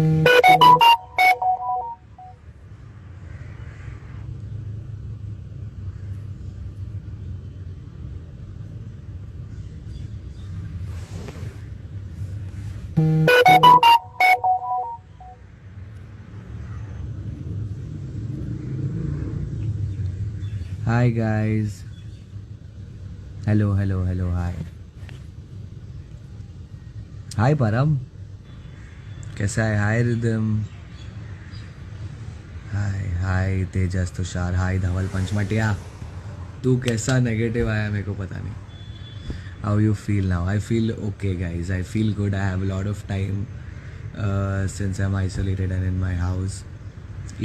Hi guys. Hello, hello, hello, hi. Hi Param. कैसा है? हाय rhythm. हाय हाय तेजस तुषार. हाय धवल पंचमटिया. तू कैसा नेगेटिव आया मेरे को पता नहीं. How you feel now? I feel okay guys. I feel good. I have a lot of time since I'm isolated and in my house.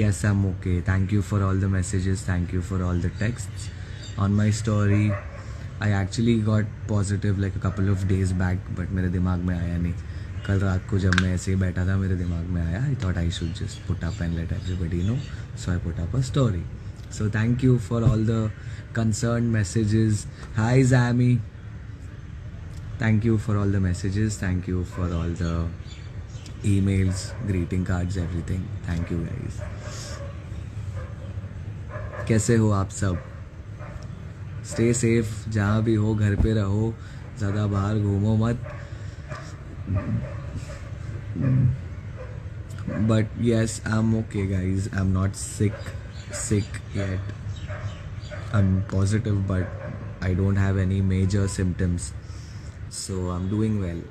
Yes, I'm okay. Thank you for all the messages. Thank you for all the texts. On my story, I actually got positive like a couple of days back, but मेरे दिमाग में आया नहीं. कल रात को जब मैं ऐसे ही बैठा था मेरे दिमाग में आया. I thought I should just put up and let everybody know. So I put up a story. So thank you for all the concerned messages. Hi Zami. Thank you for all the messages. Thank you for all the emails, greeting cards, everything. Thank you guys. कैसे हो आप सब? Stay safe. जहाँ भी हो घर पे रहो. ज़्यादा बाहर घूमो मत. But yes, I'm okay guys. I'm not sick yet. I'm positive but I don't have any major symptoms. So I'm doing well.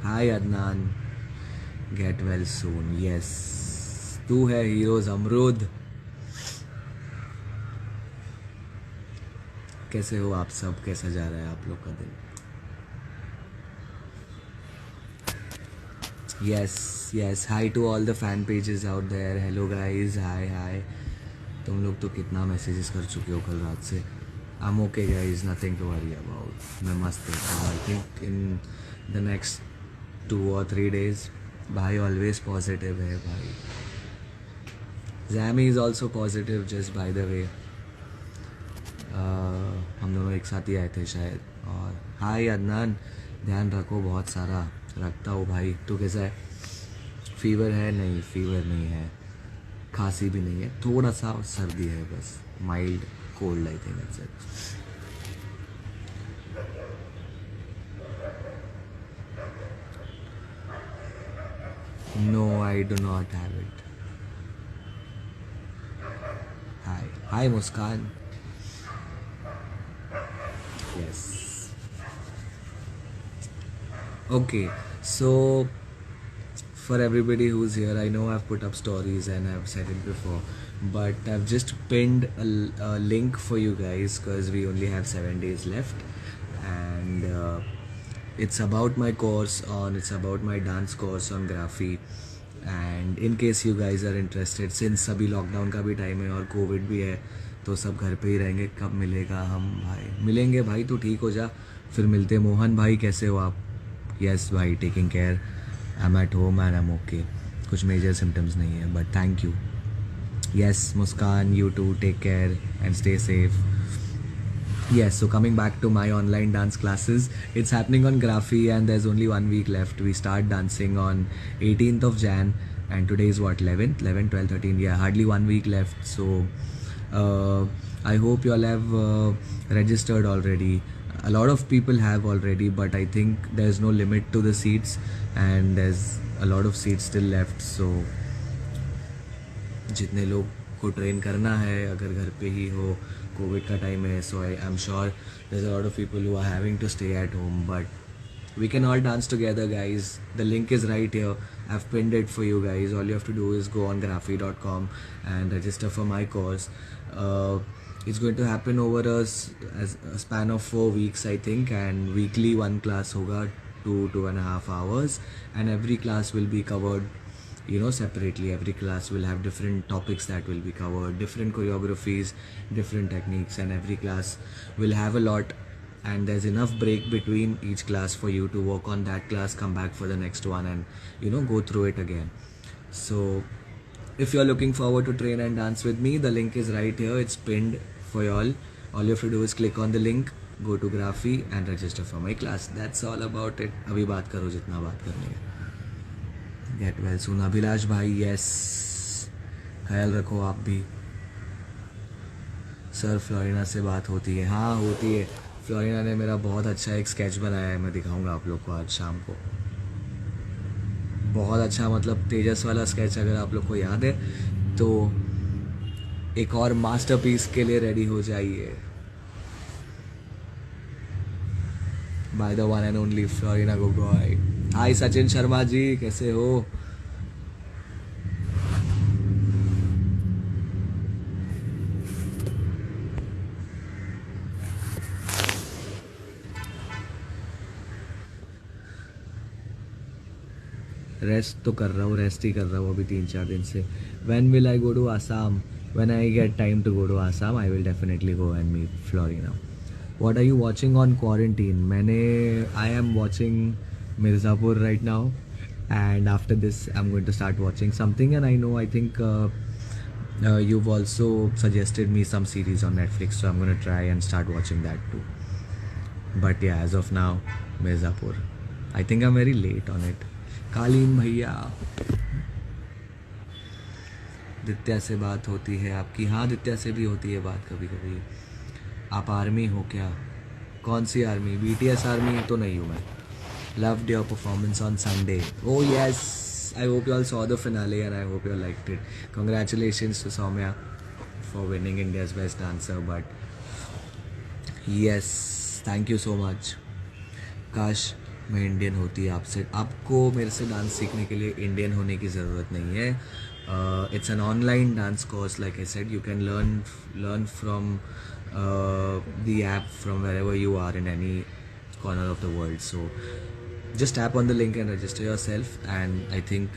Hi Adnan. Get well soon. Yes. तू है हीरोज अमरूद. कैसे हो आप सब? कैसा जा रहा है आप लोग का दिन? Yes. Hi to all the fan pages out there. Hello guys. Hi. तुम लोग तो कितना मैसेजेस कर चुके हो कल रात से. I'm okay guys. Nothing to worry about. मैं मस्त हूँ. I think in the next 2 or 3 days. भाई always positive है भाई. Zami is also positive just by the way. हम दोनों एक साथ ही आए थे शायद. और हाय अदनान. ध्यान रखो बहुत सारा. रखता हूँ भाई. तू कैसा है? फीवर है? नहीं फीवर नहीं है. खांसी भी नहीं है. थोड़ा सा सर्दी है बस. Mild cold I think it's it. No I do not have it. Hi Muskaan. Yes. Okay, so for everybody who's here, I know I've put up stories and I've said it before, but I've just pinned a link for you guys because we only have 7 days left, and it's about my it's about my dance course on Graphy. And in case you guys are interested, since अभी lockdown का भी time है और Covid भी है, तो सब घर पे ही रहेंगे. कब मिलेगा हम भाई? मिलेंगे भाई. तू ठीक हो जा फिर मिलते. मोहन भाई कैसे हो आप? यस भाई taking care. I am at home and I am okay. कुछ मेजर सिम्टम्स नहीं है but thank you. Yes Muskaan you too take care and stay safe. Yes, so coming back to my online dance classes, it's happening on Graphy and there's only 1 week left. We start dancing on 18th of Jan and today is what, 11th? 11, 12, 13, yeah, hardly 1 week left. So I hope you all have registered already. A lot of people have already, but I think there's no limit to the seats and there's a lot of seats still left. So जितने लोग को train करना है, अगर घर पे ही हो, Covid का टाइम है, so I'm sure there's a lot of people who are having to stay at home, but we can all dance together guys. The link is right here. I've pinned it for you guys. All you have to do is go on graphy.com and register for my course. It's going to happen over a span of 4 weeks I think, and weekly one class hoga, 2.5 hours, and every class will be covered separately. Every class will have different topics that will be covered, different choreographies, different techniques, and every class will have a lot, and there's enough break between each class for you to work on that class, come back for the next one, and go through it again. So if you're looking forward to train and dance with me, the link is right here. It's pinned for y'all. All you have to do is click on the link, go to Graphy and register for my class. That's all about it. अभी बात करो जितना बात करनी है. Get well soon. Abhilash भाई yes, ख्याल रखो आप भी। सर फ्लोरिना से बात होती है? हाँ होती है। फ्लोरिना ने मेरा बहुत अच्छा एक स्केच बनाया है, मैं दिखाऊंगा आप लोग को आज शाम को। बहुत अच्छा, मतलब तेजस वाला स्केच अगर आप लोग को याद है तो एक और मास्टरपीस के लिए रेडी हो जाइए। By the one and only Florina Gogoi. Hi Sachin Sharma ji, कैसे हो? रेस्ट तो कर रहा हूँ, रेस्ट ही कर रहा हूँ अभी 3-4 दिन से। When will I go to Assam? When I get time to go to Assam I will definitely go and meet Florina. What are you watching on quarantine? मैंने I am watching Mirzapur right now, and after this I am going to start watching something, and I know I think you've also suggested me some series on Netflix, so I'm going to try and start watching that too. But yeah, as of now, Mirzapur. I think I'm very late on it. कालीन भैया, दित्या से बात होती है आपकी? हाँ दित्या से भी होती है बात कभी कभी। आप आर्मी हो क्या? कौन सी आर्मी? BTS आर्मी तो नहीं हूँ मैं। Loved your performance on Sunday. Oh yes, I hope you all saw the finale and I hope you all liked it. Congratulations to Soumya for winning India's Best Dancer. But yes, thank you so much. काश मैं Indian होती। आपसे, आपको मेरे से dance सीखने के लिए इंडियन होने की ज़रूरत नहीं है। It's an online dance course, like I said, you can learn from the app from wherever you are in any corner of the world. So just tap on the link and register yourself, and I think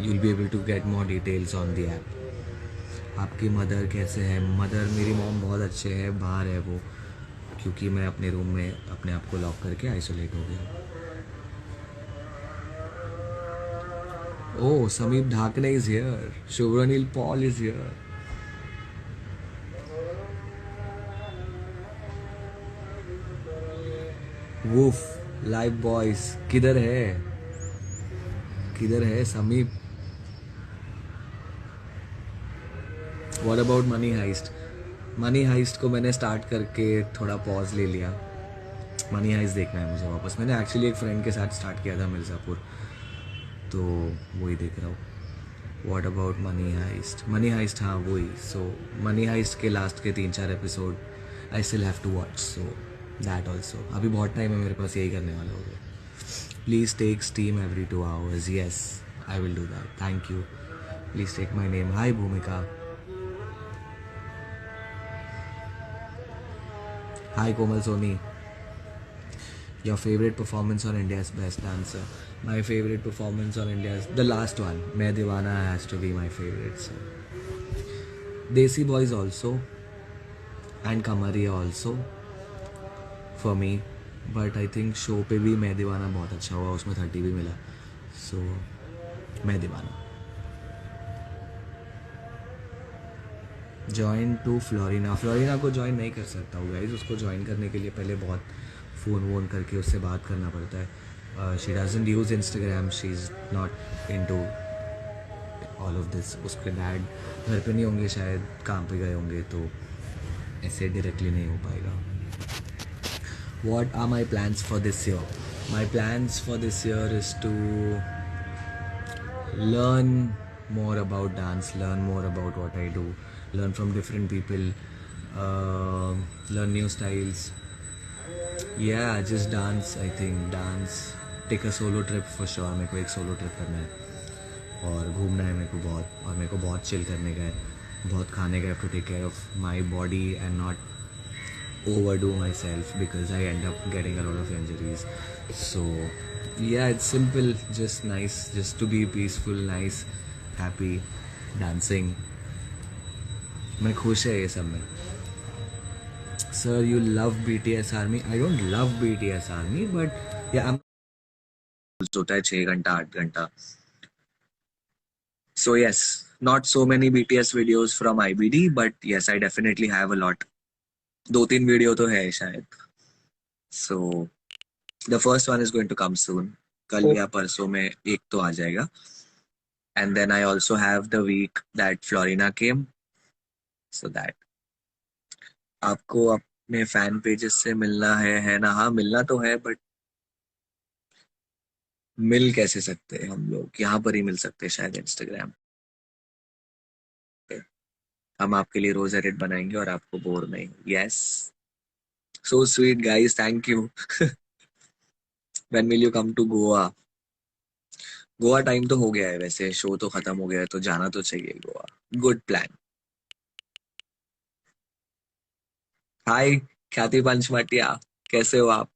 you'll be able to get more details on the app. आपकी mother कैसे है? Mother, मेरी mom बहुत अच्छे है, बाहर है वो, क्योंकि मैं अपने रूम में अपने आप को लॉक करके आइसोलेट हो गया। Oh, Sameep Dhakne is here, Shubhranil Paul is here. Woof live boys, किधर है? किधर है Sameep? What about money heist? Money heist को मैंने स्टार्ट करके थोड़ा पॉज ले लिया। मनी हाइस्ट देखना है मुझे वापस। मैंने एक्चुअली एक फ्रेंड के साथ स्टार्ट किया था मिर्ज़ापुर, तो वही देख रहा हूँ। What about money heist? Money Heist, हाँ वही। सो मनी हाइस्ट के लास्ट के 3-4 episode I still have to watch, so that also. अभी बहुत टाइम है मेरे पास, यही करने वाला हो गया। Please take steam every 2 hours. Yes, I will do that, thank you. Please take my name. Hi Bhumika. Hi Komal Soni. Your favorite performance on India's Best Dancer? My favorite performance on India's, the last one, Main Deewana, has to be my favorite. So Desi Boys also, and Kamariya also for me. But I think show पे भी मैं दीवाना बहुत अच्छा हुआ, उसमें 30 भी मिला। So मैं दीवाना। Join to Florina? फ्लोरिना को ज्वाइन नहीं कर सकता हूँ गाइज। उसको ज्वाइन करने के लिए पहले बहुत फ़ोन वोन करके उससे बात करना पड़ता है। She doesn't use Instagram, she is not into all of this. उसके डैड घर पे नहीं होंगे, शायद काम पे गए होंगे, तो ऐसे डायरेक्टली नहीं हो पाएगा। What are my plans for this year? My plans for this year is to learn more about dance, learn more about what I do, learn from different people, learn new styles. Yeah, just dance. I think dance. Take a solo trip for sure. मेरे को एक solo trip करना है और घूमना है मेरे को बहुत, और मेरे को बहुत चिल करने का है, बहुत खाने का है, to take care of my body and not overdo myself because I end up getting a lot of injuries. So yeah, it's simple, just nice, just to be peaceful, nice, happy, dancing. मैं खुश है ये सब में। Sir, you love BTS Army? I don't love BTS Army, but yeah, I'm होता है 6 घंटा 8 घंटा। So yes, not so many BTS videos from IBD, but yes, I definitely have a lot. 2-3 video तो है शायद। So the first one is going to come soon. कल या परसों में एक तो आ जाएगा. And then I also have the week that Florina came, so that आपको अपने फैन पेजेस से मिलना है ना. हाँ, मिलना तो है, बट मिल कैसे सकते हैं हम लोग, यहाँ पर ही मिल सकते हैं शायद, इंस्टाग्राम पे. हम आपके लिए रोज एडिट बनाएंगे और आपको बोर नहीं. Yes, so sweet guys, thank you. When will you come to Goa? Goa time तो हो गया है वैसे, शो तो खत्म हो गया है, तो जाना तो चाहिए गोवा. Good plan. हाय ख्याति पंचमटिया, कैसे हो आप?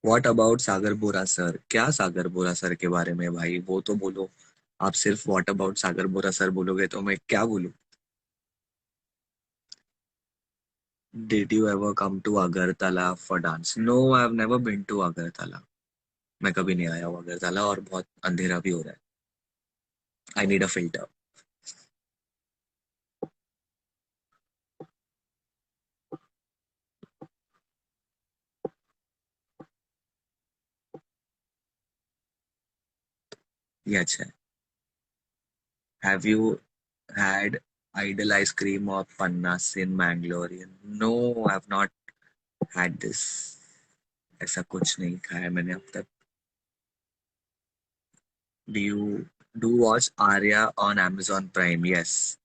What about Sagar Bora sir? क्या सागर बोरा सर के बारे में भाई, वो तो बोलो. आप सिर्फ what about Sagar Bora sir बोलोगे तो मैं क्या बोलूं? Did you ever come to Agartala for dance? No, I have never been to Agartala. मैं कभी नहीं आया हूँ अगरतला, और बहुत अंधेरा भी हो रहा है. I need a filter. ये अच्छा है. Have you had ideal ice cream और Pabbas in Mangalore? No, I have not had this. ऐसा कुछ नहीं खाया मैंने अब तक. Do you do watch Arya on Amazon Prime? Yes,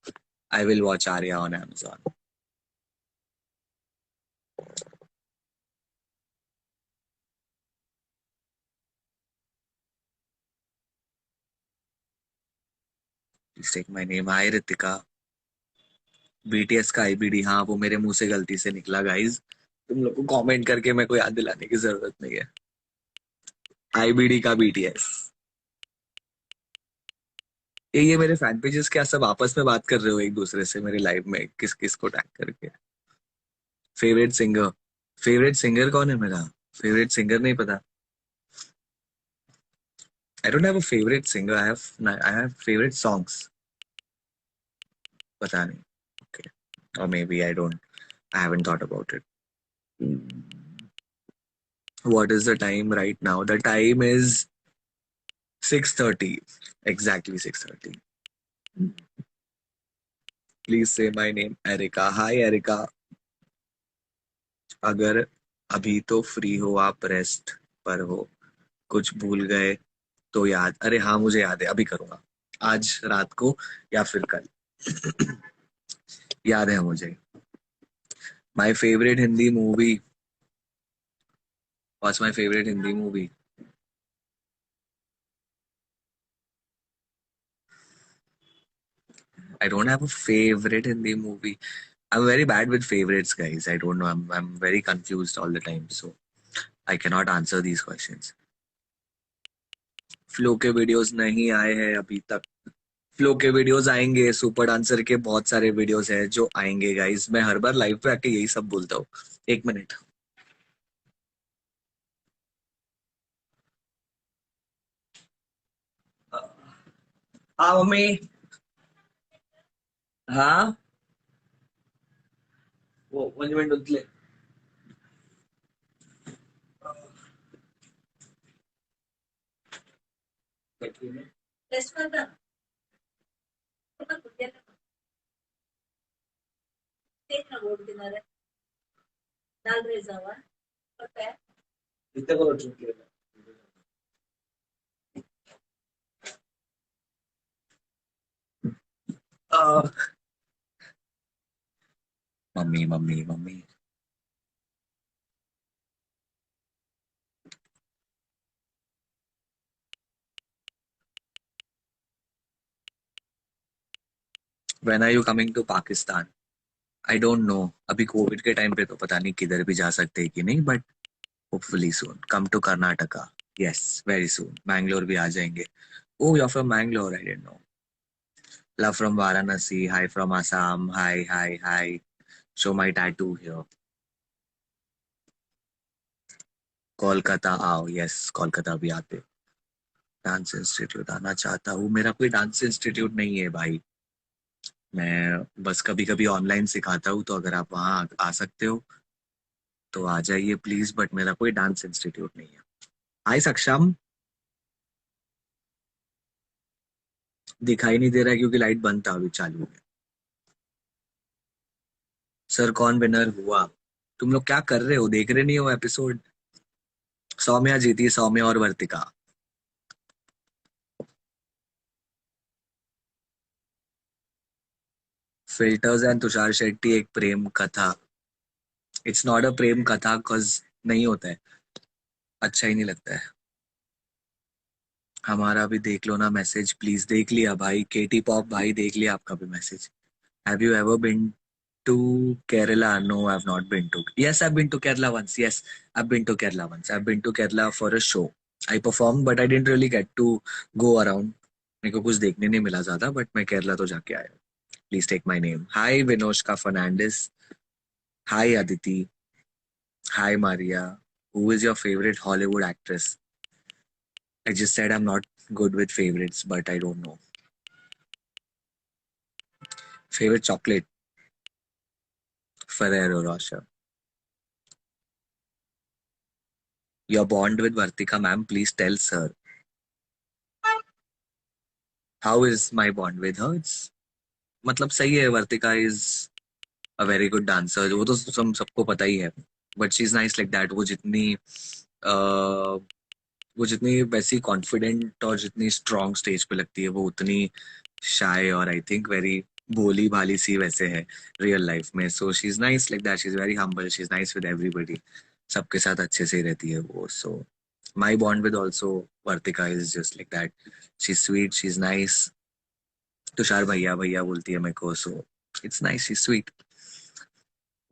I will watch Arya on Amazon. Please take my name. Hi Ritika. BTS का IBD, हाँ वो मेरे मुंह से गलती से निकला गाइज. तुम लोग को कमेंट करके मेरे को याद दिलाने की जरूरत नहीं है. IBD का BTS. ये मेरे फैन पेजेस क्या सब आपस में बात कर रहे हो एक दूसरे से मेरे लाइव में, किस किस को टैग करके? Favourite singer? फेवरेट सिंगर कौन है मेरा? फेवरेट सिंगर नहीं पता. आई don't have a favourite singer. I have favourite songs. पता नहीं. Okay. Or maybe I don't. I haven't thought about it. What is the time right now? The time is 6:30. Exactly 6:30. Please say my name, Erica. Hi, Erica. अगर अभी तो free हो, आप rest पर हो, कुछ भूल गए तो याद. अरे हाँ, मुझे याद है, अभी करूंगा. आज रात को या फिर कल. याद है मुझे. My favourite Hindi movie. What's my favourite Hindi movie? I don't have a favorite Hindi movie. I'm very bad with favorites, guys. I don't know. I'm very confused all the time, so I cannot answer these questions. Flow के videos नहीं आए हैं अभी तक. Flow के videos आएंगे. Super dancer के बहुत सारे वीडियोस हैं जो आएंगे गाइस. मैं हर बार लाइव पे आके यही सब बोलता हूँ. एक मिनट. हाँ मम्मी. हाँ, वो 1 मिनट उतले. टेस्ट करता ना बोर्ड किनारे डाल रहे जावा इतने को चुप किया. Mummy mummy mummy. When are you coming to Pakistan? I don't know. अभी कोविड के टाइम पे तो पता नहीं किधर भी जा सकते हैं कि नहीं, but hopefully soon come to Karnataka. Yes, very soon. Mangalore भी आ जाएंगे. Oh, you are from Mangalore? I didn't know. Love from Varanasi. Hi from Assam. Hi hi hi. Show my tattoo here. Kolkata आओ. यस, कोलकाता भी आते. डांस इंस्टीट्यूट आना चाहता हूँ. मेरा कोई डांस इंस्टीट्यूट नहीं है भाई. मैं बस कभी कभी ऑनलाइन सिखाता हूँ, तो अगर आप वहाँ आ सकते हो तो आ जाइए प्लीज, बट मेरा कोई डांस इंस्टीट्यूट नहीं है। हाय सक्षम। दिखाई नहीं दे रहा है क्योंकि लाइट बंद था, अभी चालू है। सर कौन विनर हुआ? तुम लोग क्या कर रहे हो, देख रहे नहीं हो एपिसोड? सौम्या जीती, सौम्या और वर्तिका। फिल्टर्स एंड तुषार शेट्टी एक प्रेम कथा। इट्स नॉट अ प्रेम कथा, cause नहीं होता है, अच्छा ही नहीं लगता है। हमारा भी देख लो ना मैसेज प्लीज। देख लिया भाई, केटी पॉप भाई देख लिया आपका भी message. Have you ever been to Kerala? No, I've not been to. Yes, I've been to Kerala once. Yes, I've been to Kerala once. I've been to Kerala for a show. I performed, but I didn't really get to go around. मेरे को कुछ देखने नहीं मिला ज्यादा, but मैं केरला तो जाके आया। Please take my name. Hi Vinoshka Fernandes. Hi Aditi. Hi Maria. Who is your favourite Hollywood actress? I just said I'm not good with favorites, but I don't know. Favorite chocolate? Ferrero Rocher. Your bond with Vartika ma'am, please tell sir. How is my bond with her? It's मतलब सही है। Vartika is a very good dancer, वो तो सबको पता ही है। But she is nice like that. वो जितनी वैसी कॉन्फिडेंट और जितनी स्ट्रॉन्ग स्टेज पे लगती है, वो उतनी शाय और आई थिंक वेरी भोली भाली सी वैसे है रियल लाइफ में। So she is nice like that. She is very humble, she is nice with everybody. सबके साथ अच्छे से रहती है वो। So my bond with also Vartika is just like that. She is sweet, she is nice. Tushar भैया भैया बोलती है मेरे को। So it's nice, she is sweet.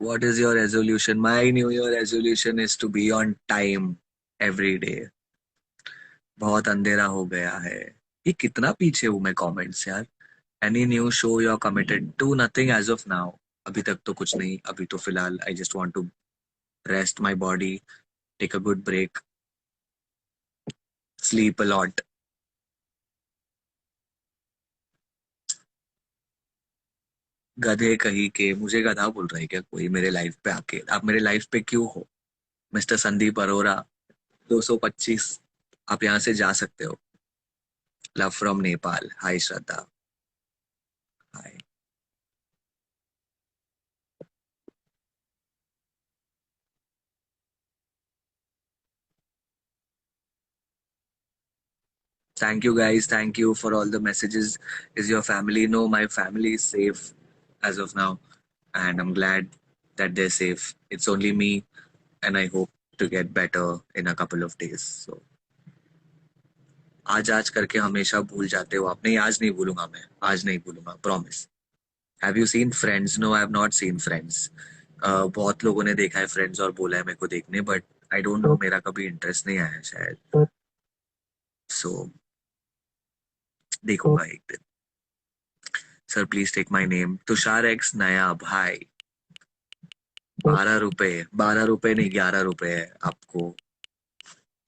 What is your resolution? My New Year resolution is to be on time every day. बहुत अंधेरा हो गया है। ये कितना पीछे हूँ मैं कमेंट्स यार। Any new show you are committed to? Nothing as of now. अभी तक तो कुछ नहीं। अभी तो फिलहाल I just want to rest my body, take a good break, sleep a lot. गधे कहीं के, मुझे गधा बोल रहा है क्या कोई मेरे लाइफ पे आके? आप मेरे लाइफ पे क्यों हो मिस्टर संदीप अरोरा? 225। आप यहाँ से जा सकते हो। Love from Nepal. Hi Shraddha. Hi. Thank you guys. Thank you for all the messages. Is your family? No, my family is safe as of now, and I'm glad that they're safe. It's only me, and I hope to get better in a couple of days. So आज आज करके हमेशा भूल जाते हो आप। नहीं, आज नहीं भूलूंगा मैं। आज नहीं भूलूंगा, promise. Have you seen Friends? No, I have not seen Friends. बहुत लोगों ने देखा है फ्रेंड्स और बोला है मेरे को देखने, बट आई डोंट नो, मेरा कभी इंटरेस्ट नहीं आया शायद। सो देखूंगा एक दिन। Sir please take my name. Tushar एक्स नया भाई। 12 रुपए। 12 रुपए नहीं, 11 रुपए है आपको।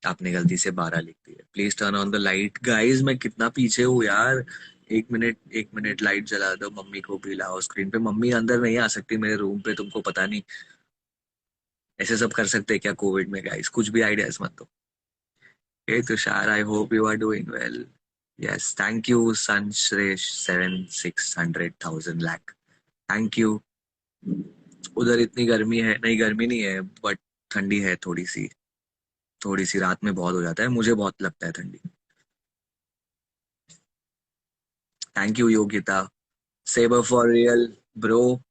आपने गलती से 12 लिख दिया। Please turn on the light guys. मैं कितना पीछे हूँ यार। एक मिनट, एक मिनट, लाइट जला दो। मम्मी को भी लाओ स्क्रीन पे। मम्मी अंदर नहीं आ सकती मेरे रूम पे, तुमको पता नहीं। ऐसे सब कर सकते हैं क्या कोविड में गाइस? कुछ भी आइडियाज मत दो। Hey Tushar, I hope you are doing well. Yes, thank you सन श्रेष 7 600,000 लाख। Thank you. उधर इतनी गर्मी है? नहीं, गर्मी नहीं है, बट ठंडी है थोड़ी सी। थोड़ी सी रात में बहुत हो जाता है, मुझे बहुत लगता है ठंडी। Thank you Yogita. Sabre for real bro.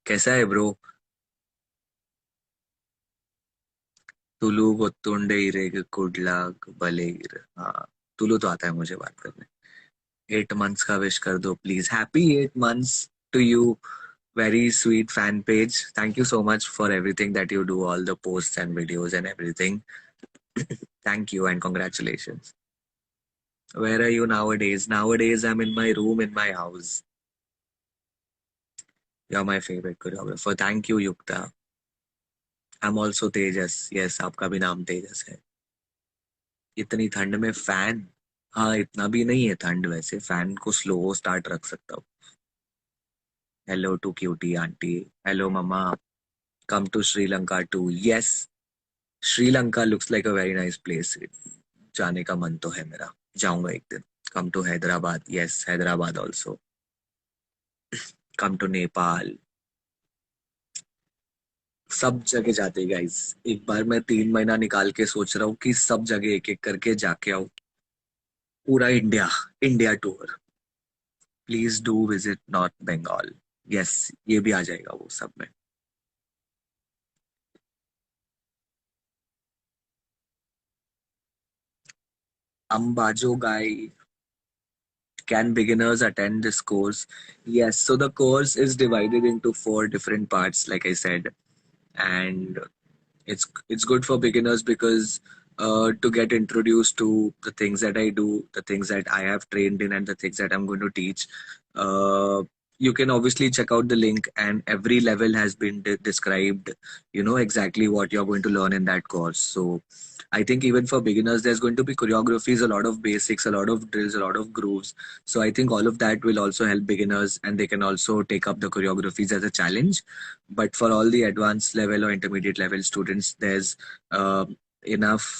कैसा है ब्रो? तुलु गोत्तुंडे इरेग कुडला बलेर। हाँ, तुलु तो आता है मुझे बात करने। 8 मंथ्स का विश कर दो please. Happy 8 months to you. Very sweet fan page. Thank you so much for everything that you do, all the posts and videos and everything. Thank you and congratulations. Where are you nowadays? Nowadays, I'm in my room in my house. You're my favorite choreographer. Thank you, Yukta. I'm also Tejas. Yes, आपका भी नाम तेजस है। इतनी ठंड में fan? हाँ, इतना भी नहीं है ठंड वैसे। फैन को स्लो स्टार्ट रख सकता हूँ। Hello to cutie auntie. Hello mama. Come to Sri Lanka too. Yes, Sri Lanka looks like a very nice place. जाने का मन तो है मेरा. जाऊंगा एक दिन. Come to Hyderabad. Yes, Hyderabad also. Come to Nepal. सब जगह जाते गाइस. एक बार मैं 3 महीना निकाल के सोच रहा हूँ कि सब जगह एक एक करके जाके आऊँ. पूरा India. India tour. Please do visit north Bengal. Yes, ये भी आ जाएगा वो सब में. अंबाजो गाई. Can beginners attend this course? Yes, so the course is divided into 4 different parts, like I said, and it's good for beginners because to get introduced to the things that I do, the things that I have trained in, and the things that I'm going to teach. Uh, you can obviously check out the link, and every level has been described. You know exactly what you're going to learn in that course. So I think even for beginners, there's going to be choreographies, a lot of basics, a lot of drills, a lot of grooves. So I think all of that will also help beginners, and they can also take up the choreographies as a challenge. But for all the advanced level or intermediate level students, there's enough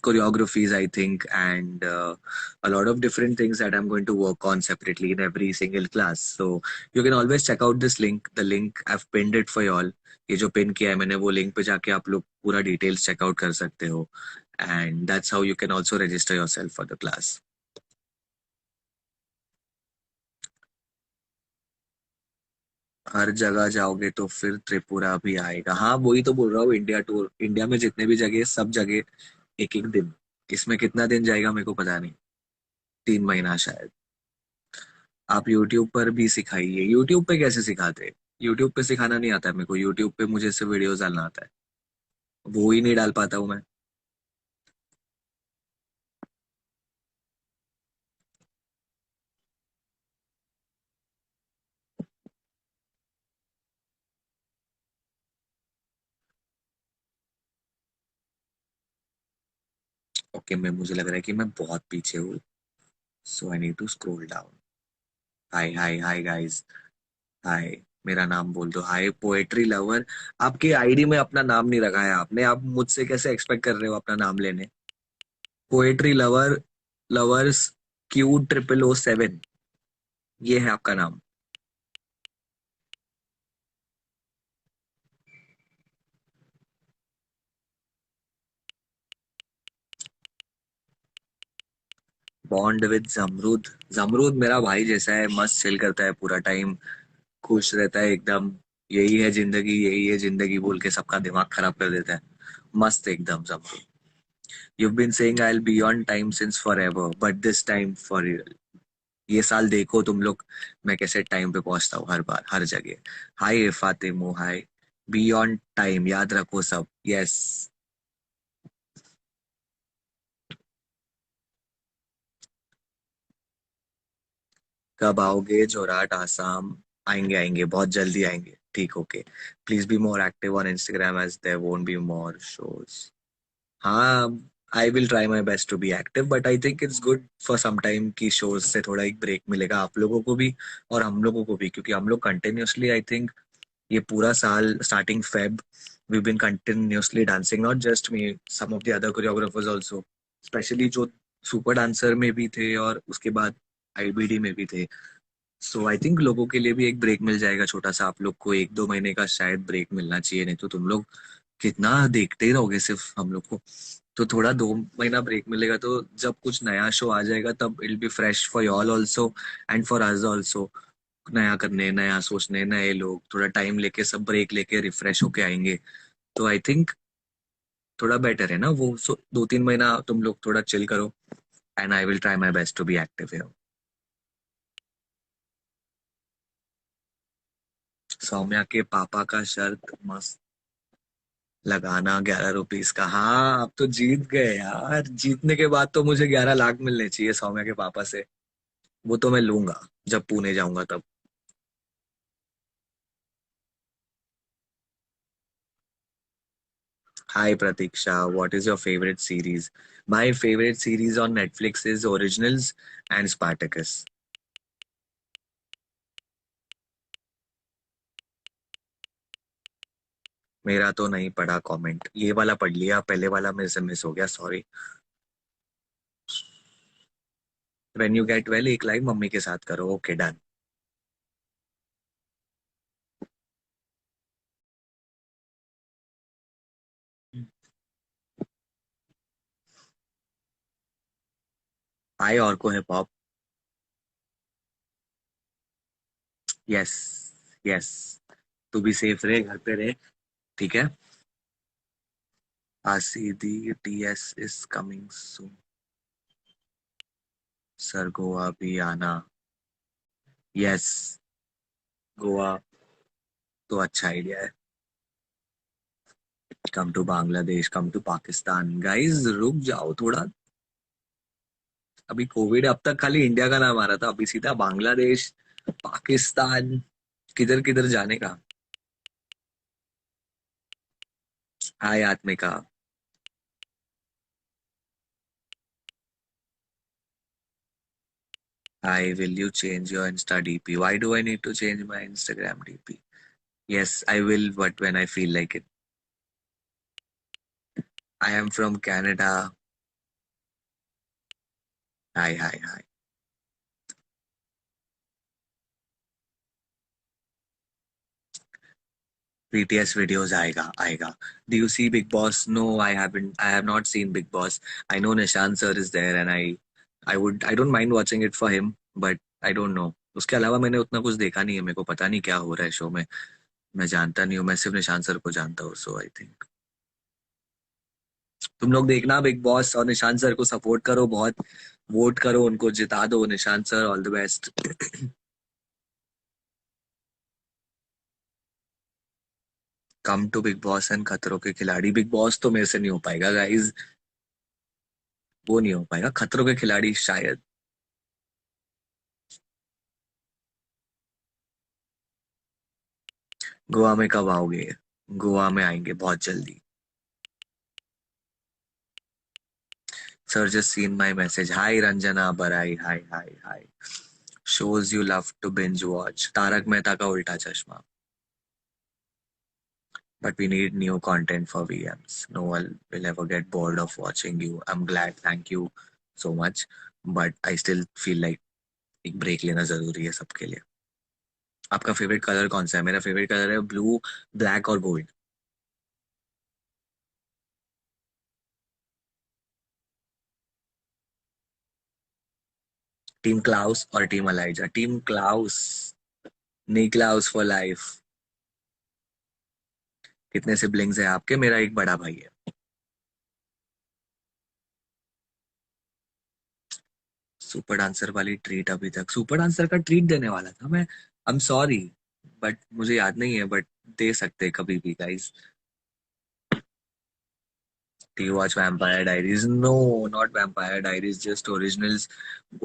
choreographies, I think, and a lot of different things that I'm going to work on separately in every single class. So you can always check out this link. The link I've pinned it for you all. ये जो pin किया है मैंने वो link पे जाके आप लोग पूरा डिटेल्स चेकआउट कर सकते हो. And that's how you can also register yourself for the class. हर जगह जाओगे तो फिर त्रिपुरा भी आएगा. हाँ, वही तो बोल रहा हूँ. इंडिया टूर, इंडिया में जितने भी जगह सब जगह एक एक दिन. इसमें कितना दिन जाएगा मेरे को पता नहीं. 3 महीना शायद. आप यूट्यूब पर भी सिखाइए. यूट्यूब पे कैसे सिखाते हैं? यूट्यूब पे सिखाना नहीं आता है मेरे को. यूट्यूब पे मुझे सिर्फ वीडियोस डालना आता है. वो ही नहीं डाल पाता हूँ मैं. ओके, मैं मुझे लग रहा है कि मैं बहुत पीछे हूँ. So I need to scroll down. Hi hi hi guys. Hi. मेरा नाम बोल दो. Hi poetry lover. आपके आईडी में अपना नाम नहीं रखा है आपने. आप मुझसे कैसे एक्सपेक्ट कर रहे हो अपना नाम लेने? Poetry lover. लवर्स. Q0007. ये है आपका नाम. Bond with Jamrud. जमरूद मेरा भाई जैसा है. मस्त चिल करता है पूरा टाइम. खुश रहता है एकदम. यही है जिंदगी, यही है जिंदगी बोल के सबका दिमाग खराब कर देता है. मस्त एकदम जमरूद. You been saying I will be on time since forever but this time for real. ये साल देखो तुम लोग मैं कैसे टाइम पे पहुंचता हूँ हर बार हर जगह. हाय फातिमो. हाय. बी ऑन टाइम याद रखो सब. यस. कब आओगे जोराट आसाम? आएंगे आएंगे बहुत जल्दी आएंगे. ठीक. Okay. Please be more active on Instagram as there won't be more shows. हाँ. I will try my best to be active but I think it's good for some time की शोज से थोड़ा एक ब्रेक मिलेगा आप लोगों को भी और हम लोगों को भी, क्योंकि हम लोग कंटिन्यूअसली आई थिंक ये पूरा साल starting Feb we been continuously dancing. Not just me, some of the other choreographers also, especially जो सुपर डांसर में भी थे और उसके बाद आईबीडी में भी थे. सो आई थिंक लोगों के लिए भी एक ब्रेक मिल जाएगा छोटा सा. आप लोग को 1-2 महीने का शायद ब्रेक मिलना चाहिए, नहीं तो तुम लोग कितना देखते ही रहोगे सिर्फ हम लोग को. तो थोड़ा 2 महीना ब्रेक मिलेगा तो जब कुछ नया शो आ जाएगा तब it be fresh for you all also and for us also. नया करने, नया सोचने, नए लोग, थोड़ा टाइम लेके सब ब्रेक लेके रिफ्रेश होके आएंगे. तो आई थिंक थोड़ा बेटर है ना वो. 2-3 महीना तुम लोग थोड़ा चिल करो and I will try my best to be active here. Saumya के पापा का शर्त मस्त. लगाना 11 रुपीज का. हाँ, आप तो जीत गए यार. जीतने के बाद तो मुझे 11 लाख मिलने चाहिए सौम्या के पापा से. वो तो मैं लूंगा जब पुणे जाऊंगा तब. Hi Pratiksha. What is your favourite series? My favourite series on Netflix is Originals and Spartacus. मेरा तो नहीं पढ़ा कमेंट, ये वाला पढ़ लिया, पहले वाला मेरे से मिस हो गया, sorry. When you get well एक लाइव मम्मी के साथ करो, ओके डन। आई और को हिप हॉप। Yes, yes. तू भी सेफ रहे, घर पे रहे, ठीक है। आसीदी टीएस is coming soon. Sir Goa भी आना। यस। गोवा तो अच्छा आइडिया है। Come to Bangladesh, come to Pakistan, guys रुक जाओ थोड़ा। अभी कोविड, अब तक खाली इंडिया का नाम आ रहा था, अभी सीधा बांग्लादेश, पाकिस्तान, किधर किधर जाने का। Hi Atmika. Hi, will you change your insta DP? Why do I need to change my Instagram DP? Yes I will, but when I feel like it. I am from Canada. Hi hi hi. BTS videos आएगा आएगा। Do you see Big Boss? No, I haven't. I have not seen Big Boss. I know Nishant sir is there, and I don't mind watching it for him, but I don't know. उसके अलावा मैंने उतना कुछ देखा नहीं है, मेरे को पता नहीं क्या हो रहा है शो में। मैं जानता नहीं हूँ, मैं सिर्फ निशांत सर को जानता हूँ, सो आई थिंक तुम लोग देखना बिग बॉस और निशांत सर को सपोर्ट करो बहुत। वोट करो, उनको जिता दो, Nishant sir all the best. Come to Bigg Boss and Khatron Ke खिलाड़ी। बिग बॉस तो मेरे से नहीं हो पाएगा गाइज, वो नहीं हो पाएगा, खतरों के खिलाड़ी शायद। गोवा में कब आओगे? गोवा में आएंगे बहुत जल्दी। Sir just seen my message. Hi Ranjana Barai, hi hi hi. Shows you love to binge watch. Tarak Mehta ka Ooltah चश्मा। But we need new content for VMs. No one will ever get bored of watching you. I'm glad, thank you so much. But I still feel like एक break लेना जरूरी है सबके लिए। आपका favourite colour कौन सा है? मेरा फेवरेट कलर है ब्लू, ब्लैक और गोल्ड। टीम क्लाउस और team Elijah? Team Klaus. Niklaus for life. कितने सिबलिंग्स हैं आपके? मेरा एक बड़ा भाई है। सुपर डांसर वाली ट्रीट अभी तक, सुपर डांसर का ट्रीट देने वाला था मैं। आई एम सॉरी, बट मुझे याद नहीं है, बट दे सकते हैं कभी भी guys. Do you watch Vampire Diaries? No, not Vampire Diaries, just Originals.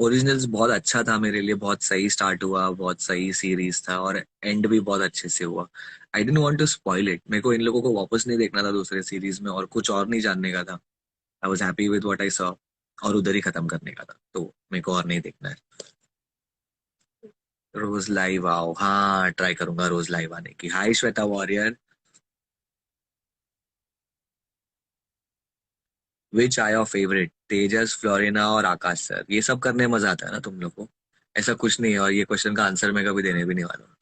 Originals बहुत अच्छा था मेरे लिए, बहुत सही स्टार्ट हुआ, बहुत सही सीरीज था, और एंड भी बहुत अच्छे से हुआ। I don't want to spoil it, मेरे को इन लोगों को वापस नहीं देखना था दूसरे सीरीज में, और कुछ और नहीं जानने का था। I was happy with what I saw, और उधर ही खत्म करने का था, तो मेरे को और नहीं देखना है। रोज लाइव आओ, हाँ ट्राई करूंगा रोज लाइव आने की। Hi Shweta Warrier. Which are your favourite? Tejas, Florina और आकाश सर? ये सब करने में मजा आता है ना तुम लोग को? ऐसा कुछ नहीं है, और ये क्वेश्चन का आंसर मैं कभी देने भी नहीं वाला हूँ।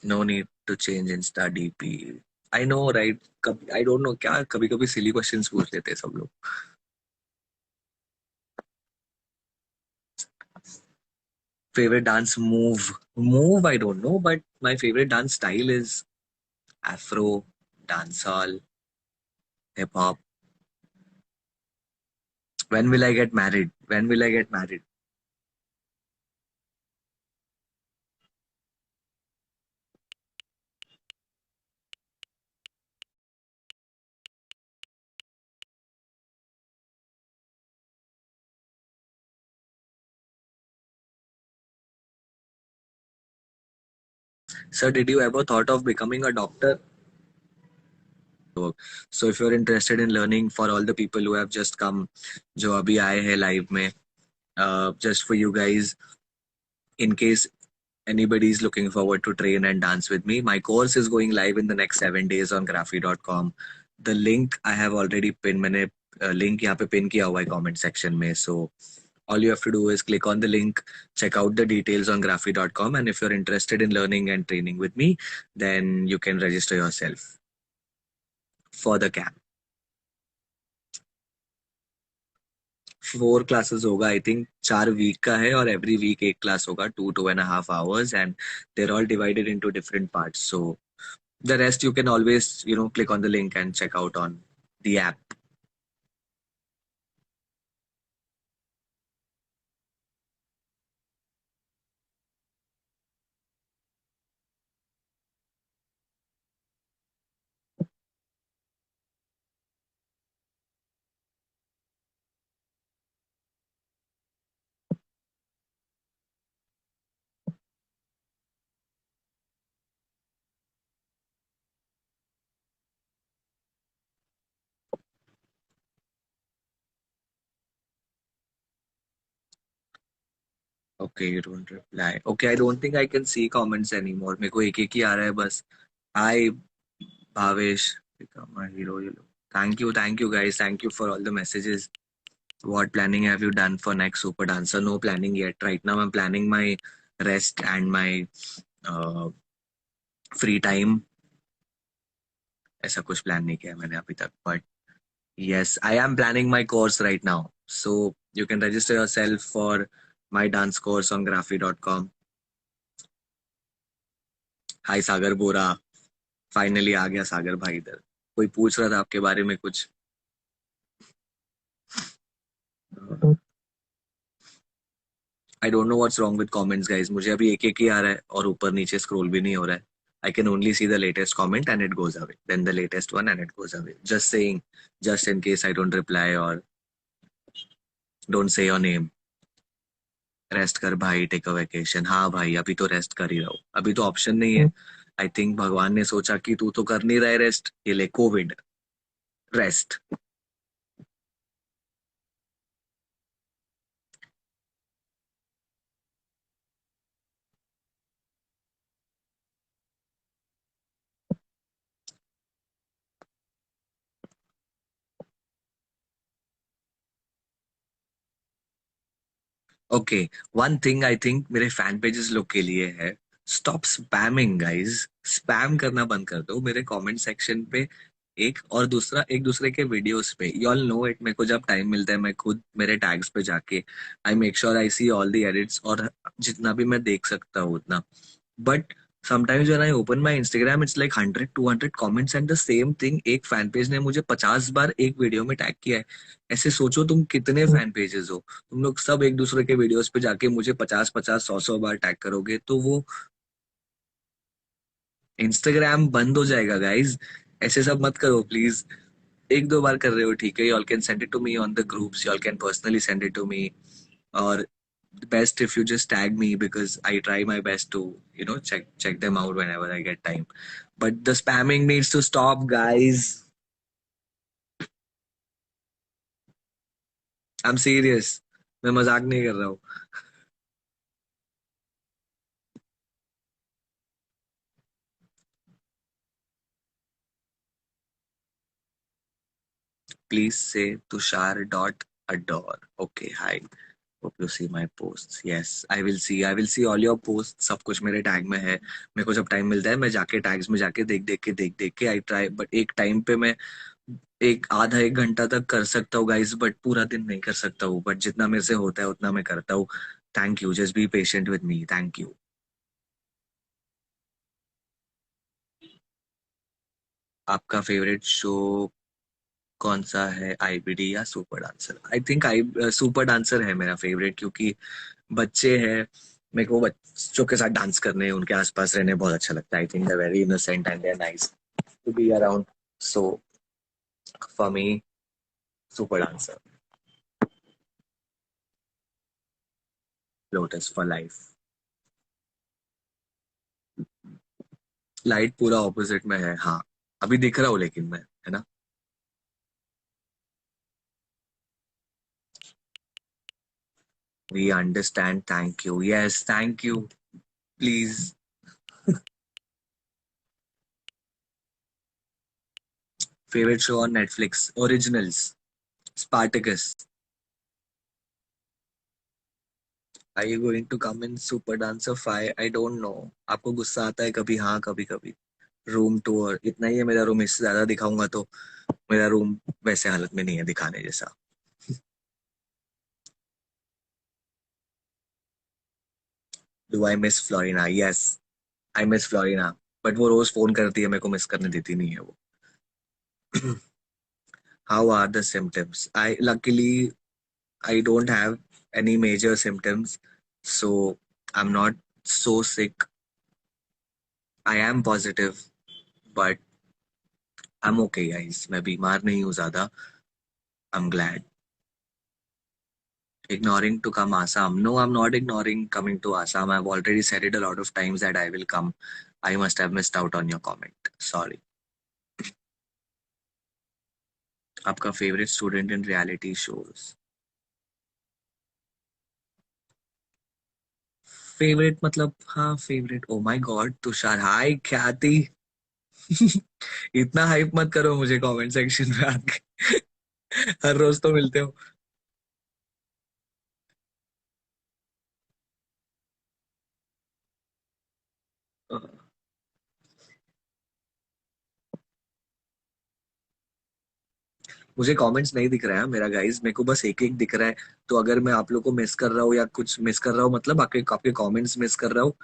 No need to change Insta DP. I know right, कभी आई डोंट नो क्या, कभी कभी सिली क्वेश्चंस पूछ लेते हैं सब लोग। Favourite dance move? Move I don't no, but my favourite dance style is afro, dancehall, hip hop. When will I get married? When will I get married? Sir, did you ever thought of becoming a doctor? So if you're interested in learning, for all the people who have just come, जो अभी आए हैं live में, just for you guys, in case anybody is looking forward to train and dance with me, my course is going live in the next 7 days on graphy.com. The link I have already pinned. मैंने link यहाँ पे pin किया हुआ है comment section में. So all you have to do is click on the link, check out the details on graphy.com, and if you're interested in learning and training with me, then you can register yourself for the camp. 4 classes होगा, I think 4 week का है, और every week एक class होगा, 2.5 hours, and they're all divided into different parts. So the rest you can always, click on the link and check out on the app. Okay, you don't reply. Okay, I don't think I can see comments anymore. मेरे को एक एक ही आ रहा है बस. Hi, Bhavesh. Become my hero. Thank you guys. Thank you for all the messages. What planning have you done for next Super Dancer? No planning yet. Right now, I'm planning my rest and my uh, free time. ऐसा कुछ plan नहीं किया मैंने अभी तक, but yes, I am planning my course right now. So you can register yourself for my dance course on graphy.com. Hi Sagar Bora. Finally आ गया सागर भाई इधर. कोई पूछ रहा था आपके बारे में कुछ. आई don't know what's wrong with comments guys. मुझे अभी एक एक ही आ रहा है और ऊपर नीचे स्क्रॉल भी नहीं हो रहा है. I can only see the latest comment and it goes away. Then the latest one and it goes away. Just saying, just in case I don't reply or don't say your name. Rest कर भाई, take a vacation. हाँ भाई, अभी तो rest कर ही रहा हूँ. अभी तो ऑप्शन नहीं है. आई थिंक भगवान ने सोचा कि तू तो कर नहीं रहा है रेस्ट, ये ले Covid rest. Okay, one thing I think मेरे फैन पेजेस लोग के लिए है. Stop spamming guys. स्पैम करना बंद कर दो मेरे कमेंट सेक्शन पे. एक और दूसरा, एक दूसरे के वीडियोस पे, यू ऑल नो इट, मेरे को जब टाइम मिलता है मैं खुद मेरे टैग्स पे जाके I make sure I see all the edits, और जितना भी मैं देख सकता हूँ उतना. But sometimes when I open my Instagram, it's like 100 200 comments and the same thing. एक फैन पेज ने मुझे 50 बार एक वीडियो में टैग किया है. ऐसे सोचो तुम कितने फैन पेजेस हो. तुम लोग सब एक दूसरे के वीडियोस पे जाके मुझे 50 50 100 100 बार टैग करोगे तो वो इंस्टाग्राम बंद हो जाएगा गाइज. ऐसे सब मत करो प्लीज. एक दो बार कर रहे हो ठीक है, you all can send it to me on the groups, you all can personally send it to me, or best if you just tag me because I try my best to check them out whenever I get time. But the spamming needs to stop guys. I'm serious. मैं मजाक नहीं कर रहा हूँ. Please say Tushar dot adore. Okay, hi. Hope you see my posts. Yes, I will see. I will see all your posts. सब कुछ मेरे tag में है. मेरे को जब टाइम मिलता है मैं जाके टैग्स में जाके देख देख के आई ट्राई. बट एक टाइम पे मैं एक आधा एक घंटा तक कर सकता हूँ गाइस, बट पूरा दिन नहीं कर सकता हूँ. बट जितना मेरे से होता है उतना मैं करता हूँ. Thank you. Just be patient with me. Thank you. आपका फेवरेट शो कौन सा है, आईबीडी या सुपर डांसर? आई थिंक आई सुपर डांसर है मेरा फेवरेट, क्योंकि बच्चे हैं. मेरे को बच्चों के साथ डांस करने, उनके आसपास रहने बहुत अच्छा लगता है. I think they very innocent and they are nice to be around. So for me, Super Dancer. Lotus for life. Light पूरा ऑपोजिट में है, हाँ. अभी दिख रहा हूँ लेकिन मैं, है ना. We understand. Thank you. Yes, thank you. Please. Favorite show on Netflix? Originals. Spartacus. Are you going to come in Super Dancer 5? I don't know. आपको गुस्सा आता है कभी हाँ कभी कभी. रूम टूर इतना ही है मेरा रूम, इससे ज्यादा दिखाऊंगा तो मेरा रूम वैसे हालत में नहीं है दिखाने जैसा. Do I miss Florina? Yes, I miss Florina. But वो रोज फोन करती है, मेरे को मिस करने देती नहीं है वो. How are the symptoms? I luckily I don't have any major symptoms, so I'm not so sick. I am positive, but I'm okay, guys. मैं बीमार नहीं हूँ ज़्यादा. I'm glad. Ignoring to come Assam? No, I'm not ignoring coming to Assam. I've already said it a lot of times that I will come. I must have missed out on your comment. Sorry. आपका favorite student in reality shows? Favorite मतलब हाँ favorite. Oh my God, Tushar. Hi ख्याति. इतना hype मत करो मुझे comment section में आके. हर रोज तो मिलते हो. मुझे कमेंट्स नहीं दिख रहा है मेरा गाइस, मेरे को बस एक एक दिख रहा है. तो अगर मैं आप लोग को मिस कर रहा हूँ या कुछ मिस कर रहा हूँ, मतलब आपके आपके कमेंट्स मिस कर रहा हूँ,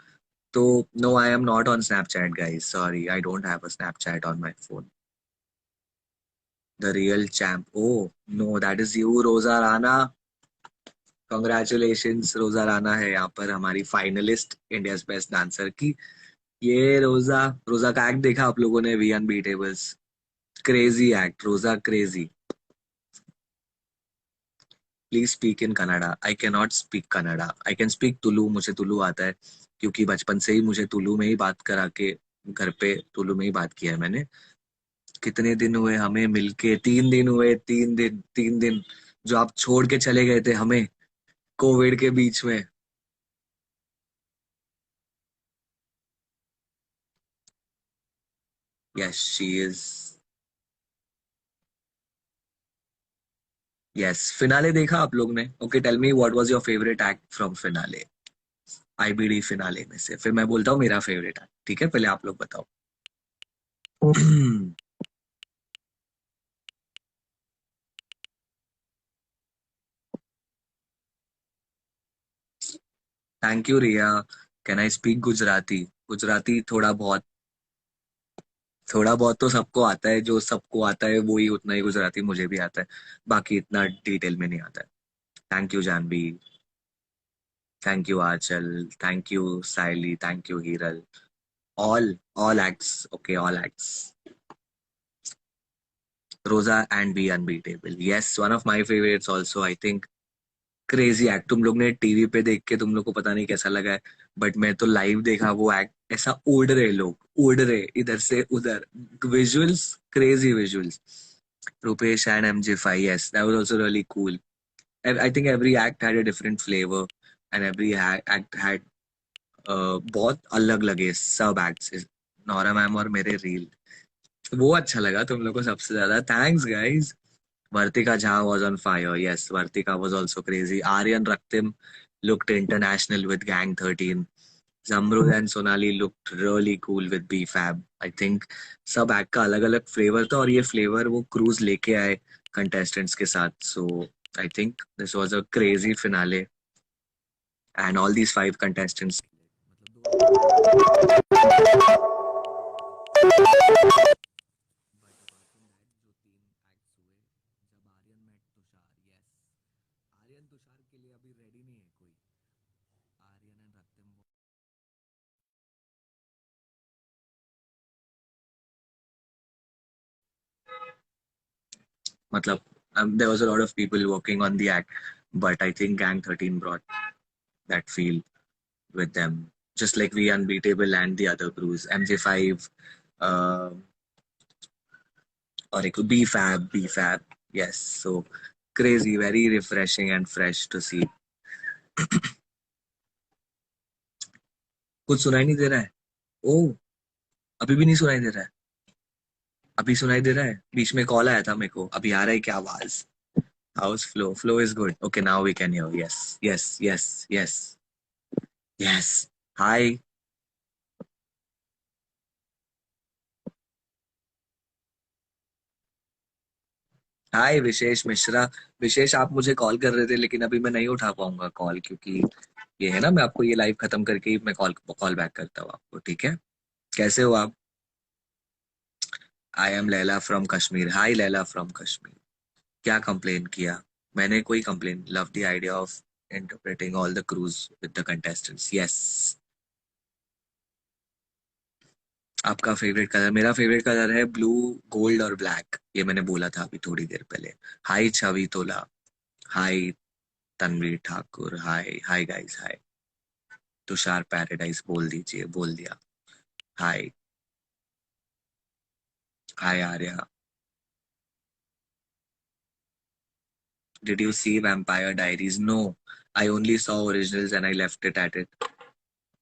तो no, I am not on Snapchat guys. Sorry, I don't have a Snapchat on my phone. The real champ? Oh no, that is you, Roja Rana. Congratulations, रोजा राणा है यहाँ पर हमारी फाइनलिस्ट इंडिया बेस्ट डांसर की. ये रोजा, रोजा का एक्ट देखा आप लोगों ने? V Unbeatables. Crazy act, Roja crazy. Please speak in Kannada. I can not speak Kannada. I can speak Tulu, मुझे तुलु आता है, क्योंकि बचपन से ही मुझे तुलु में ही बात करा के घर पे तुलु में ही बात किया है मैंने. कितने दिन हुए हमें मिलके? 3 दिन हुए. 3 दिन, 3 दिन. जो आप छोड़ के चले गए थे हमें कोविड के बीच में. Yes she is. Yes, finale देखा आप लोग ने? Okay, tell me what was your favourite act from finale? IBD finale में से फिर मैं बोलता हूँ मेरा फेवरेट एक्ट. ठीक है, पहले आप लोग बताओ. Thank you Riya. Can I speak Gujarati? Gujarati थोड़ा बहुत. थोड़ा बहुत तो सबको आता है, जो सबको आता है वो ही उतना ही गुजराती मुझे भी आता है. बाकी इतना डिटेल में नहीं आता है. Thank you Janhvi. Thank you Anchal. Thank you Saili. Thank you Hiral. All acts. Okay, all acts. Roja and B unbeatable. Yes, one of my favourites also, I think. Crazy act. तुम लोग ने टीवी पे देख के तुम लोग को पता नहीं कैसा लगा है, बट मैं तो लाइव देखा वो एक्ट. ऐसा उड़ रहे लोग, उड़ रहे इधर से उधर. Visuals, crazy visuals. Rupesh and MJ5, yes, that was also really cool. I think every act had a different flavor, and every act had बहुत अलग लगे सब एक्ट्स. नोरा मैम और मेरे रील, वो अच्छा लगा तुम लोग को सबसे ज्यादा. Thanks guys. Vartika Jha was on fire. Yes, Vartika was also crazy. Aryan Raktim looked international with Gang 13. Zamrud and Sonali looked really cool with BFAB. I think सब एक्ट का अलग अलग फ्लेवर था, और ये फ्लेवर वो cruise लेके आए कंटेस्टेंट्स के साथ. So I think this was a crazy finale, and all these 5 contestants. Aryan Tushar के लिए अभी रेडी नहीं है कोई. आर्यन एंड रक्तम. मतलब there was a lot of people working on the act, but I think Gang 13 brought that feel with them, just like We Unbeatable and the other crews, MJ5, uh, or it could be B Fab, yes. So crazy, very refreshing and fresh to see. कुछ सुनाई नहीं दे रहा है? ओ, अभी भी नहीं सुनाई दे रहा है? अभी सुनाई दे रहा है? बीच में कॉल आया था मेरे को, अभी आ रहा है क्या आवाज? How's flow, flow is good, okay now we can hear, yes yes yes yes yes. Hi. Hi Vishesh Mishra. Vishesh, आप मुझे कॉल कर रहे थे लेकिन अभी मैं नहीं उठा पाऊंगा कॉल, क्योंकि ये है ना, मैं आपको ये लाइव खत्म करके ही मैं कॉल कॉल बैक करता हूँ आपको, ठीक है? कैसे हो आप? I am Laila from Kashmir. Hi Laila from Kashmir. क्या कंप्लेन किया? मैंने कोई complain, love the idea of interpreting all the cruise with the contestants, yes. आपका फेवरेट कलर? मेरा फेवरेट कलर है ब्लू, गोल्ड और ब्लैक, ये मैंने बोला था अभी थोड़ी देर पहले। Hi Chhavi Tola. Hi Tanveer Thakur. Hi hi guys, hi. Tushar paradise बोल दीजिए, बोल दिया। Hi. Hi Arya. Did you see Vampire Diaries? No, I only saw Originals and I left it at it.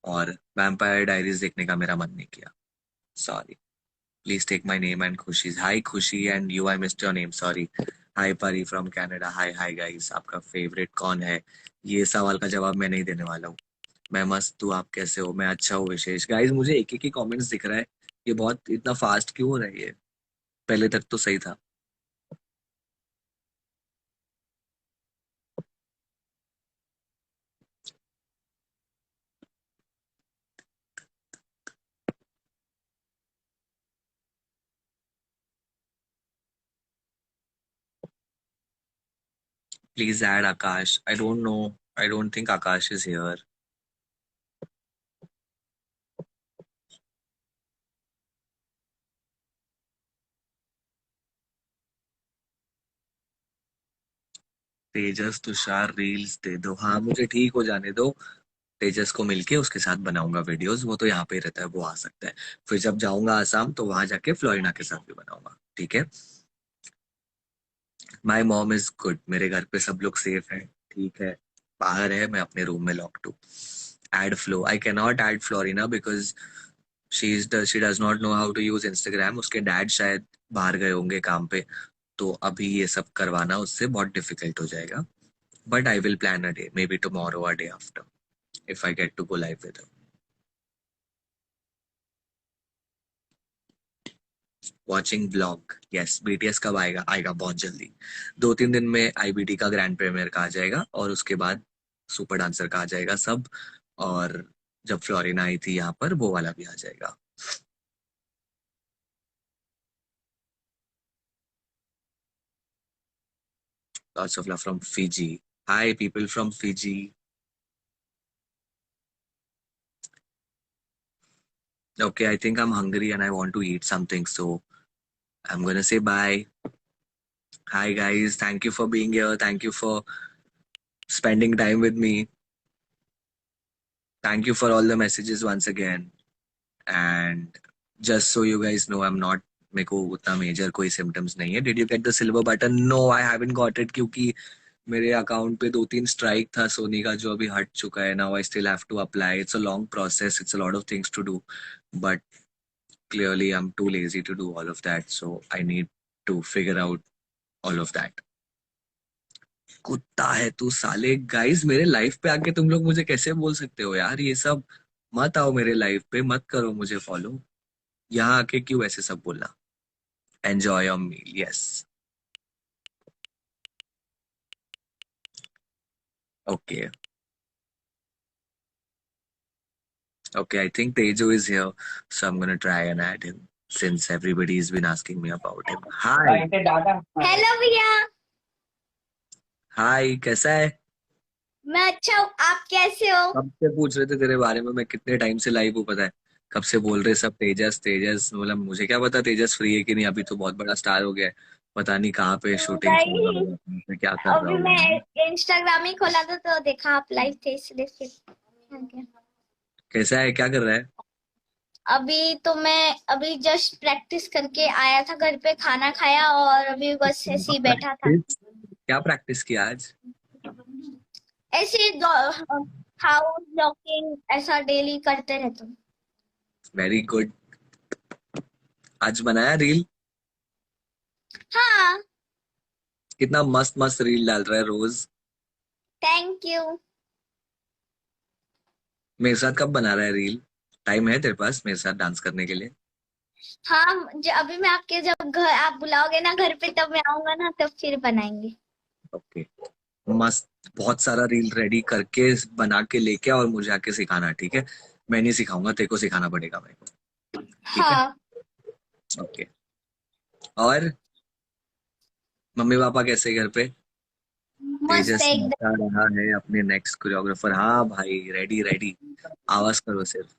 और वैम्पायर डायरीज देखने का मेरा मन नहीं किया, sorry. Please take my name and Khushi. Hi Khushi and you, I missed your name, sorry. Hi Pari from Canada. Hi hi guys, आपका favourite कौन है? ये सवाल का जवाब मैं नहीं देने वाला हूँ। मैं मस्त हूँ, आप कैसे हो? मैं अच्छा हूँ विशेष। गाइस मुझे एक एक ही कमेंट्स दिख रहा है, ये बहुत इतना फास्ट क्यों हो रहा है ये? पहले तक तो सही था। Please add Akash. I don't know, I don't think Akash is here. Tejas Tushar reels दे दो, हाँ मुझे ठीक हो जाने दो। तेजस को मिलके उसके साथ बनाऊंगा वीडियोस, वो तो यहाँ पे ही रहता है, वो आ सकता है। फिर जब जाऊंगा आसाम तो वहां जाके फ्लोरिना के साथ भी बनाऊंगा, ठीक है? माई मॉम इज गुड, मेरे घर पे सब लोग सेफ है, ठीक है। बाहर है, मैं अपने रूम में लॉक्ड हूँ। Add Flo, I can not add Florina because she does not know how to use Instagram. उसके डैड शायद बाहर गए होंगे काम पे, तो अभी ये सब करवाना उससे बहुत डिफिकल्ट हो जाएगा। But I will plan a day, maybe tomorrow और day after, if I get to go live with. Watching vlog, yes. BTS कब आएगा? आएगा बहुत जल्दी। 2-3 दिन में आईबीटी का ग्रैंड प्रीमियर का आ जाएगा, और उसके बाद सुपर डांसर का आ जाएगा सब। और जब फ्लोरिना आई थी यहाँ पर, वो वाला भी आ जाएगा। Lots of love from Fiji. Hi people from Fiji. Okay, I think I am hungry and I want to eat something, so I am gonna say bye. Hi guys, thank you for being here, thank you for spending time with me. Thank you for all the messages once again. And just so you guys know, I'm not, मेरे को उतना major कोई symptoms नहीं है। Did you get the silver button? No, I haven't got it, क्योंकि मेरे account पे 2-3 strike था सोनी का, जो अभी हट चुका है। Now I still have to apply, it's a long process, it's a lot of things to do, but clearly I'm too lazy to do all of that, so I need to figure out all of that. कुत्ता है तू साले। Guys मेरे life पे आके तुम लोग मुझे कैसे बोल सकते हो यार ये सब? मत आओ मेरे लाइफ पे, मत करो मुझे फॉलो। यहाँ आके क्यों ऐसे सब बोलना? Enjoy your meal, yes. Okay. Okay, I think Tejo is here, so I am gonna try and add him since everybody has been asking me about him. Hi. Hello भैया। Hi, कैसा है? मैं अच्छा हूँ, आप कैसे हो? कब से पूछ रहे थे तेरे बारे में, मैं कितने टाइम से लाइव हूँ पता है? कब से बोल रहे सब तेजस तेजस, मतलब मुझे क्या पता तेजस फ्री है कि नहीं, अभी तो बहुत बड़ा स्टार हो गया है। पता नहीं कहाँ पे शूटिंग चल रहा नहीं, होगा, कहाँ पे क्या कर रहा अभी होगा। मैं इंस्टाग्राम ही खोला था तो देखा आप लाइव थे इसलिए फिर आ गया। कैसा है, क्या कर रहा है? अभी तो मैं अभी जस्ट प्रैक्टिस करके आया था, घर पे खाना खाया और अभी बस ऐसे ही बैठा था। प्रैक्टिस? क्या प्रैक्टिस किया आज? ऐसे हाउस ब्लॉकिंग ऐसा डेली करते रहते हो? Very good. आज बनाया रील? हाँ। कितना मस्त मस्त रील डाल रहा है रोज। Thank you. मेरे साथ कब बना रहा है रील? टाइम है तेरे पास मेरे साथ डांस करने के लिए? हाँ, अभी मैं आपके जब घर आप बुलाओगे ना घर पे तब मैं आऊंगा ना, तब फिर बनाएंगे। ओके। मस्त। बहुत सारा रील रेडी करके बना के लेके आ और मुझे आके सिखाना, ठीक है? मैं नहीं सिखाऊंगा, तेरे को सिखाना पड़ेगा मेरे को। ठीक है। हाँ। ओके। और मम्मी पापा कैसे घर पे? मस्त तेजस है एकदम। बता रहा है अपने नेक्स्ट कोरियोग्राफर। हाँ भाई, रेडी रेडी। आवाज करो सिर्फ।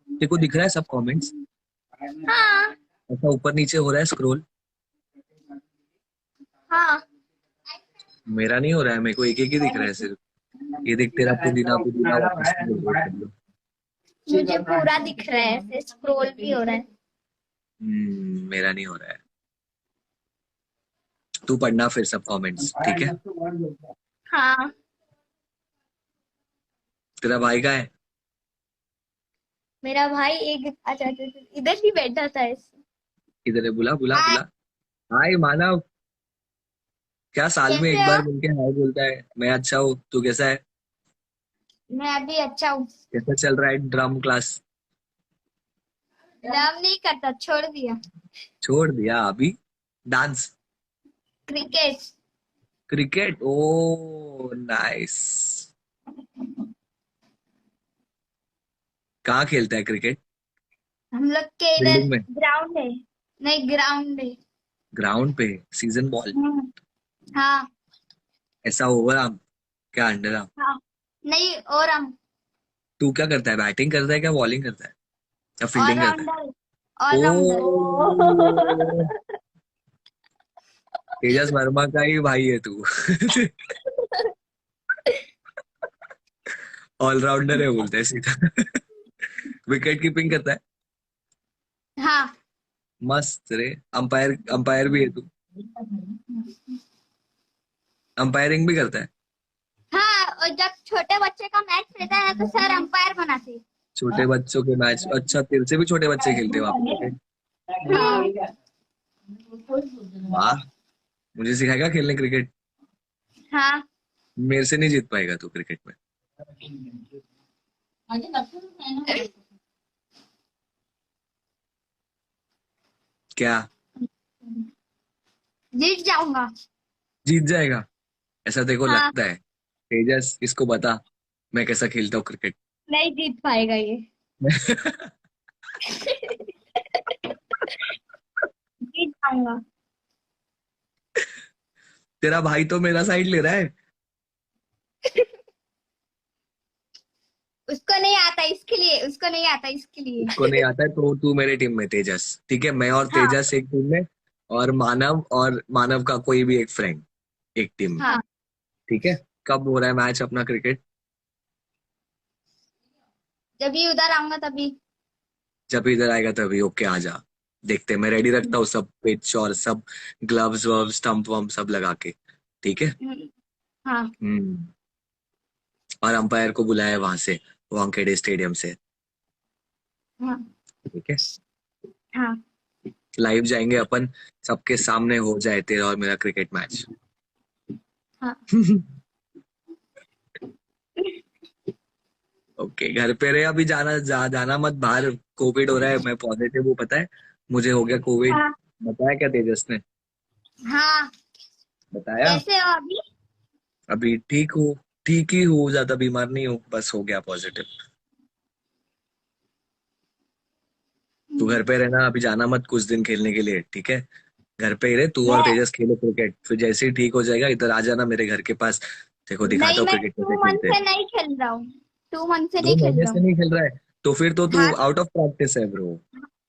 तेरे को दिख रहा है सब कमेंट्स? हाँ। ऐसा ऊपर नीचे हो रहा है स्क्रॉल? हाँ, मेरा नहीं हो रहा है, मेरे को एक एक ही दिख रहा है सिर्फ। ये देख, तेरा पुदीना पुदीना वापस से बोल रहे सब लोग। मुझे पूरा दिख रहा है, ऐसे स्क्रॉल भी हो रहा है। मेरा नहीं हो रहा है। तू पढ़ना फिर सब कमेंट्स, ठीक है? हाँ। तेरा भाई का है? मेरा भाई एक अच्छा अच्छा, अच्छा, इधर ही बैठा था ऐसे। इधर है, बुला बुला हाय। बुला। हाय मानव। क्या साल में कैसे एक हो? बार मिलके हाय बोलता है? मैं अच्छा हूँ, तू कैसा है? मैं भी अच्छा हूँ। कैसा चल रहा है ड्रामा क्लास? नाम नहीं करता, छोड़ दिया। छोड़ दिया अभी? डांस? क्रिकेट। क्रिकेट, ओ नाइस। कहाँ खेलता है क्रिकेट? हम लोग के इधर बिल्डिंग में? ग्राउंड है। नहीं, ग्राउंड है। ग्राउंड पे? Season ball? हाँ। ऐसा ओवर आर्म? क्या अंडर आर्म? हाँ। नहीं, और हम तू क्या करता है, बैटिंग करता है क्या बॉलिंग करता है या फील्डिंग करता है? ऑलराउंडर। ऑलराउंडर। ओ, तेजस वर्मा का ही भाई है तू। ऑलराउंडर है बोलते हैं सीधा। विकेट कीपिंग करता है? हाँ। मस्त रे। अंपायर अंपायर भी है तू? अंपायरिंग भी करता है? हाँ, और जब छोटे बच्चे का मैच रहता है तो सर अंपायर बनाते हैं। छोटे बच्चों के मैच? अच्छा, तेरे से भी छोटे बच्चे खेलते हैं वहां पे क्रिकेट? हाँ। वाह। मुझे सिखाएगा खेलने क्रिकेट? हाँ। मेरे से नहीं जीत पाएगा तू क्रिकेट में। क्या? जीत जाऊंगा। जीत जाएगा? ऐसा तेरे को हाँ। लगता है? तेजस, इसको बता मैं कैसा खेलता हूँ क्रिकेट। नहीं जीत पाएगा ये। जीत जाऊंगा। तेरा भाई तो मेरा साइड ले रहा है। उसको नहीं आता इसके लिए, उसको नहीं आता इसके उसको नहीं लिए। आता है तो तू मेरे टीम में तेजस, ठीक है? मैं और हाँ। तेजस एक टीम में। और मानव का कोई भी एक फ्रेंड एक टीम में। हाँ, ठीक है। कब हो रहा है मैच अपना क्रिकेट? जब भी उधर आऊंगा तभी। जब इधर आएगा तभी, ओके आ जा। देखते हैं, मैं रेडी रखता हूँ सब पिच और सब, ग्लव्स वव्स स्टंप वम्प सब लगा के। ठीक है। हाँ। हम्म। और अंपायर को बुलाया है वहां से, वानखेड़े स्टेडियम से। हाँ। ठीक है। हाँ। लाइव जाएंगे अपन, सबके सामने हो जाए तेरा और मेरा क्रिकेट मैच। हाँ। ओके, घर पे रहे अभी, जाना मत बाहर। कोविड हो रहा है, मैं पॉजिटिव हूँ पता है। मुझे हो गया कोविड। हाँ। बताया क्या तेजस ने? हाँ। बताया। कैसे हो अभी? अभी ठीक हूँ। ठीक ही हूँ, ज्यादा बीमार नहीं हूँ, बस हो गया पॉजिटिव। तू घर पे रहना, अभी जाना मत कुछ दिन खेलने के लिए, ठीक है? घर पे ही रहे तू और मैं तेजस, खेलो क्रिकेट, फिर जैसे ही ठीक हो जाएगा इधर आ जाना मेरे घर के पास। देखो दिखाता नहीं, हूँ मैं क्रिकेट कैसे 2 मंथ खेलते हैं। से नहीं खेल रहा हूँ। 2 मंथ से दो नहीं खेल महीने रहा से हूँ। नहीं खेल रहा है? तो फिर तो तू हाथ आउट ऑफ प्रैक्टिस है ब्रो।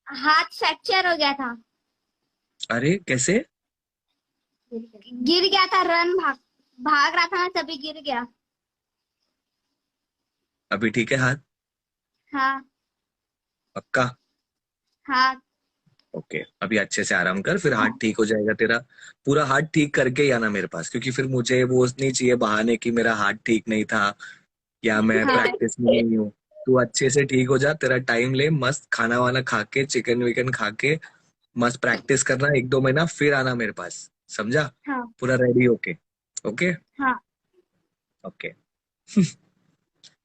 हाथ फ्रैक्चर हो गया था। अरे कैसे? गिर गया था, रन भाग भाग रहा था ना तभी गिर गया। अभी ठीक है हाथ? हाँ। पक्का? हाँ। ओके, अभी अच्छे से आराम कर, फिर हाथ हाँ ठीक हो जाएगा तेरा। पूरा हाथ ठीक करके ही आना मेरे पास, क्योंकि फिर मुझे वो नहीं चाहिए बहाने कि मेरा हाथ ठीक नहीं था या मैं हाँ प्रैक्टिस में नहीं हूँ। तू अच्छे से ठीक हो जा, तेरा टाइम ले, मस्त खाना वाना खा के, चिकन विकन खा के मस्त प्रैक्टिस करना 1-2 महीना, फिर आना मेरे पास, समझा? हाँ पूरा रेडी होके। ओके। हाँ ओके।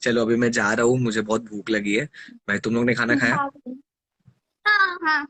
चलो अभी मैं जा रहा हूँ, मुझे बहुत भूख लगी है। भाई तुम लोग ने खाना खाया? हाँ हाँ हाँ